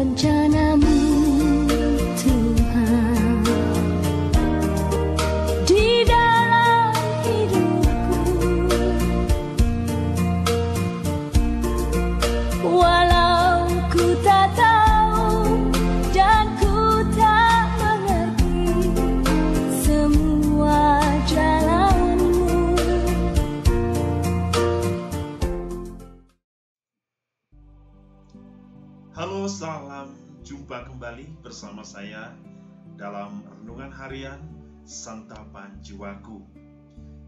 rencanamu, Tuhan, di dalam hidupku. Walau ku tak tahu dan ku tak mengerti semua jalanmu. Halo, salam jumpa kembali bersama saya dalam Renungan Harian Santapan Jiwaku.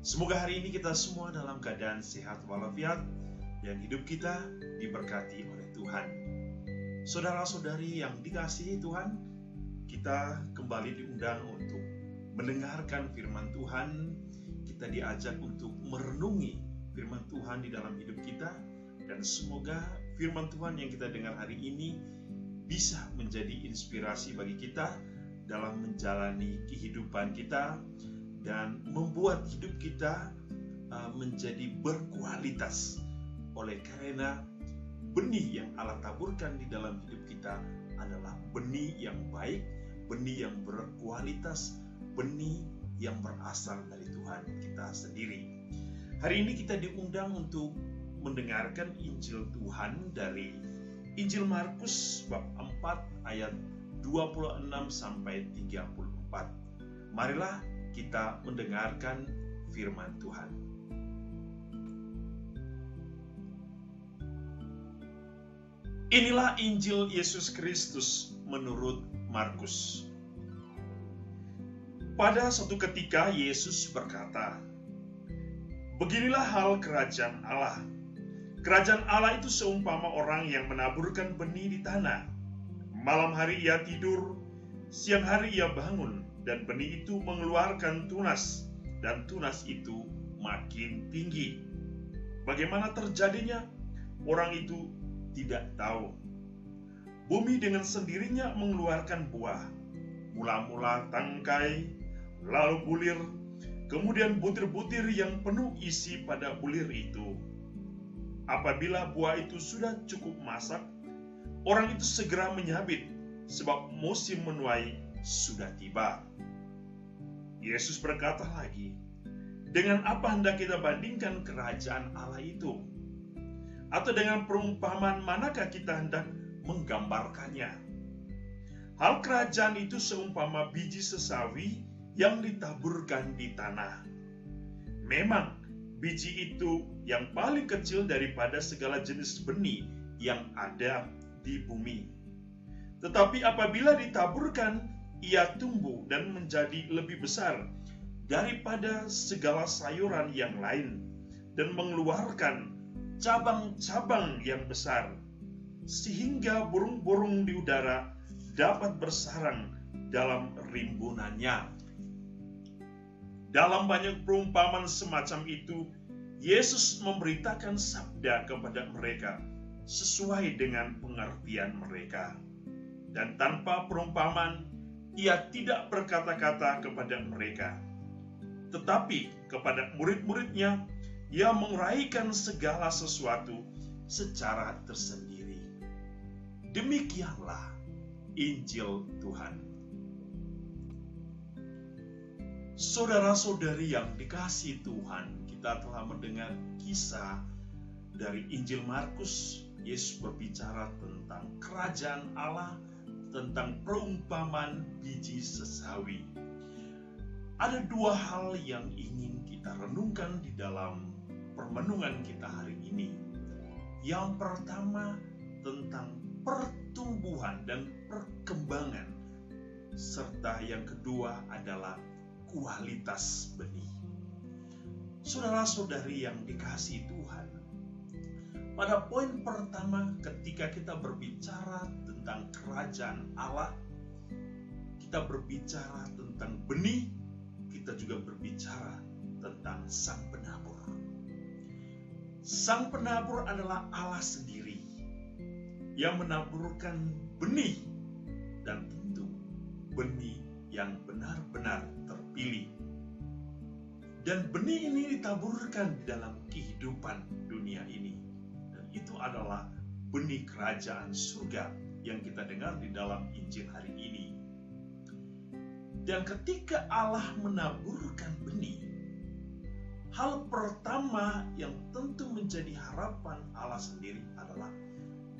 Semoga hari ini kita semua dalam keadaan sehat walafiat dan hidup kita diberkati oleh Tuhan. Saudara-saudari yang dikasihi Tuhan, kita kembali diundang untuk mendengarkan firman Tuhan. Kita diajak untuk merenungi firman Tuhan di dalam hidup kita, dan semoga firman Tuhan yang kita dengar hari ini bisa menjadi inspirasi bagi kita dalam menjalani kehidupan kita dan membuat hidup kita menjadi berkualitas, oleh karena benih yang Allah taburkan di dalam hidup kita adalah benih yang baik, benih yang berkualitas, benih yang berasal dari Tuhan kita sendiri. Hari ini kita diundang untuk mendengarkan Injil Tuhan dari Injil Markus bab 4 ayat 26 sampai 34. Marilah kita mendengarkan firman Tuhan. Inilah Injil Yesus Kristus menurut Markus. Pada suatu ketika Yesus berkata, "Beginilah hal kerajaan Allah. Kerajaan Allah itu seumpama orang yang menaburkan benih di tanah. Malam hari ia tidur, siang hari ia bangun, dan benih itu mengeluarkan tunas, dan tunas itu makin tinggi. Bagaimana terjadinya? Orang itu tidak tahu. Bumi dengan sendirinya mengeluarkan buah. Mula-mula tangkai, lalu bulir, kemudian butir-butir yang penuh isi pada bulir itu. Apabila buah itu sudah cukup masak, orang itu segera menyabit, sebab musim menuai sudah tiba." Yesus berkata lagi, "Dengan apa hendak kita bandingkan kerajaan Allah itu? Atau dengan perumpamaan manakah kita hendak menggambarkannya? Hal kerajaan itu seumpama biji sesawi yang ditaburkan di tanah. Memang biji itu yang paling kecil daripada segala jenis benih yang ada di bumi. Tetapi apabila ditaburkan, ia tumbuh dan menjadi lebih besar daripada segala sayuran yang lain, dan mengeluarkan cabang-cabang yang besar, sehingga burung-burung di udara dapat bersarang dalam rimbunannya." Dalam banyak perumpamaan semacam itu, Yesus memberitakan sabda kepada mereka sesuai dengan pengertian mereka. Dan tanpa perumpamaan, ia tidak berkata-kata kepada mereka. Tetapi kepada murid-muridnya, ia menguraikan segala sesuatu secara tersendiri. Demikianlah Injil Tuhan. Saudara-saudari yang dikasihi Tuhan, kita telah mendengar kisah dari Injil Markus. Yesus berbicara tentang kerajaan Allah, tentang perumpamaan biji sesawi. Ada dua hal yang ingin kita renungkan di dalam permenungan kita hari ini. Yang pertama tentang pertumbuhan dan perkembangan, serta yang kedua adalah kualitas benih. Saudara-saudari yang dikasihi Tuhan, pada poin pertama ketika kita berbicara tentang kerajaan Allah, kita berbicara tentang benih, kita juga berbicara tentang Sang Penabur. Sang Penabur adalah Allah sendiri yang menaburkan benih, dan tentu benih yang benar-benar terpilih. Dan benih ini ditaburkan di dalam kehidupan dunia ini. Dan itu adalah benih kerajaan surga yang kita dengar di dalam Injil hari ini. Dan ketika Allah menaburkan benih, hal pertama yang tentu menjadi harapan Allah sendiri adalah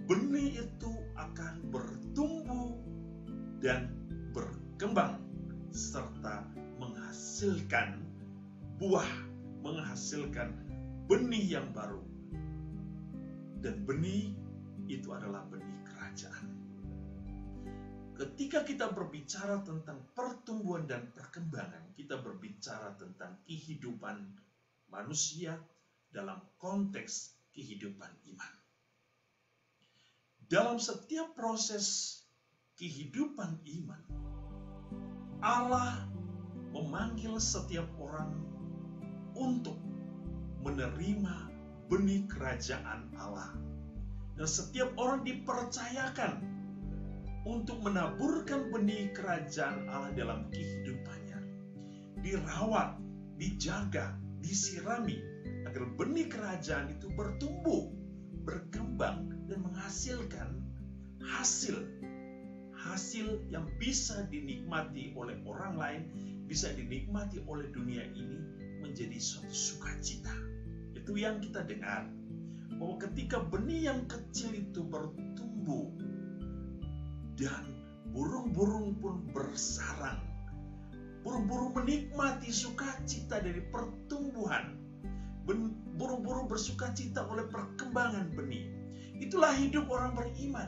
benih itu akan bertumbuh dan berkembang serta menghasilkan buah, menghasilkan benih yang baru. Dan benih itu adalah benih kerajaan. Ketika kita berbicara tentang pertumbuhan dan perkembangan, kita berbicara tentang kehidupan manusia dalam konteks kehidupan iman. Dalam setiap proses kehidupan iman, Allah memanggil setiap orang untuk menerima benih kerajaan Allah. Dan setiap orang dipercayakan untuk menaburkan benih kerajaan Allah dalam kehidupannya. Dirawat, dijaga, disirami agar benih kerajaan itu bertumbuh, berkembang, dan menghasilkan hasil yang bisa dinikmati oleh orang lain, bisa dinikmati oleh dunia ini menjadi suatu sukacita. Itu yang kita dengar, bahwa ketika benih yang kecil itu bertumbuh dan burung-burung pun bersarang, burung-burung menikmati sukacita dari pertumbuhan, burung-burung bersukacita oleh perkembangan benih. Itulah hidup orang beriman.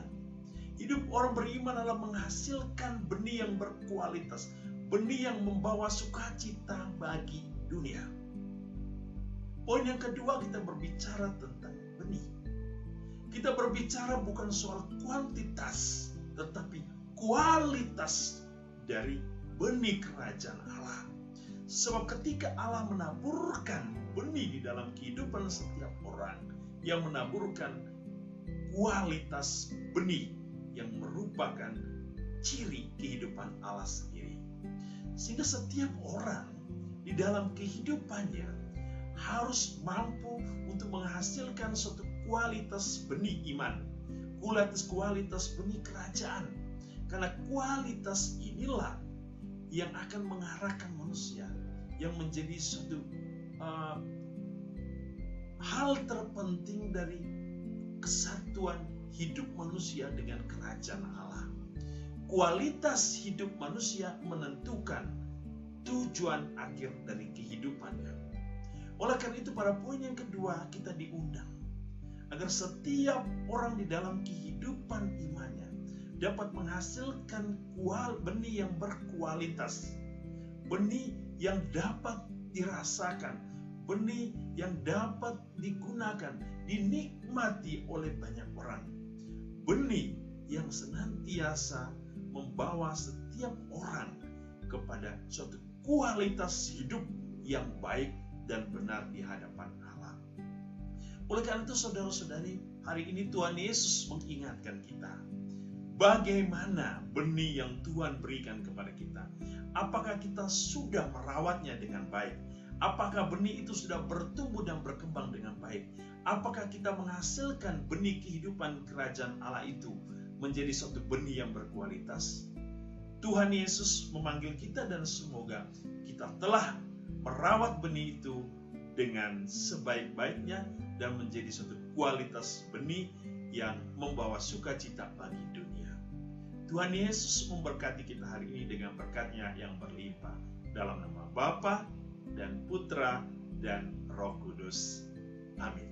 Hidup orang beriman adalah menghasilkan benih yang berkualitas, benih yang membawa sukacita bagi dunia. Poin yang kedua, kita berbicara tentang benih. Kita berbicara bukan soal kuantitas, tetapi kualitas dari benih kerajaan Allah. Sebab ketika Allah menaburkan benih di dalam kehidupan setiap orang, yang menaburkan kualitas benih yang merupakan ciri kehidupan Allah sendiri. Sehingga setiap orang di dalam kehidupannya harus mampu untuk menghasilkan suatu kualitas benih iman, kualitas benih kerajaan. Karena kualitas inilah yang akan mengarahkan manusia, yang menjadi suatu hal terpenting dari kesatuan hidup manusia dengan kerajaan Allah. Kualitas hidup manusia menentukan tujuan akhir dari kehidupannya. Oleh karena itu, pada poin yang kedua, kita diundang agar setiap orang di dalam kehidupan imannya dapat menghasilkan benih yang berkualitas, benih yang dapat dirasakan, benih yang dapat digunakan, dinikmati oleh banyak orang, benih yang senantiasa membawa setiap orang kepada suatu kualitas hidup yang baik dan benar di hadapan Allah. Oleh karena itu, saudara-saudari, hari ini Tuhan Yesus mengingatkan kita bagaimana benih yang Tuhan berikan kepada kita. Apakah kita sudah merawatnya dengan baik? Apakah benih itu sudah bertumbuh dan berkembang dengan baik? Apakah kita menghasilkan benih kehidupan kerajaan Allah itu menjadi suatu benih yang berkualitas? Tuhan Yesus memanggil kita dan semoga kita telah merawat benih itu dengan sebaik-baiknya dan menjadi suatu kualitas benih yang membawa sukacita bagi dunia. Tuhan Yesus memberkati kita hari ini dengan berkat-Nya yang berlimpah. Dalam nama Bapa dan Putra dan Roh Kudus. Amin.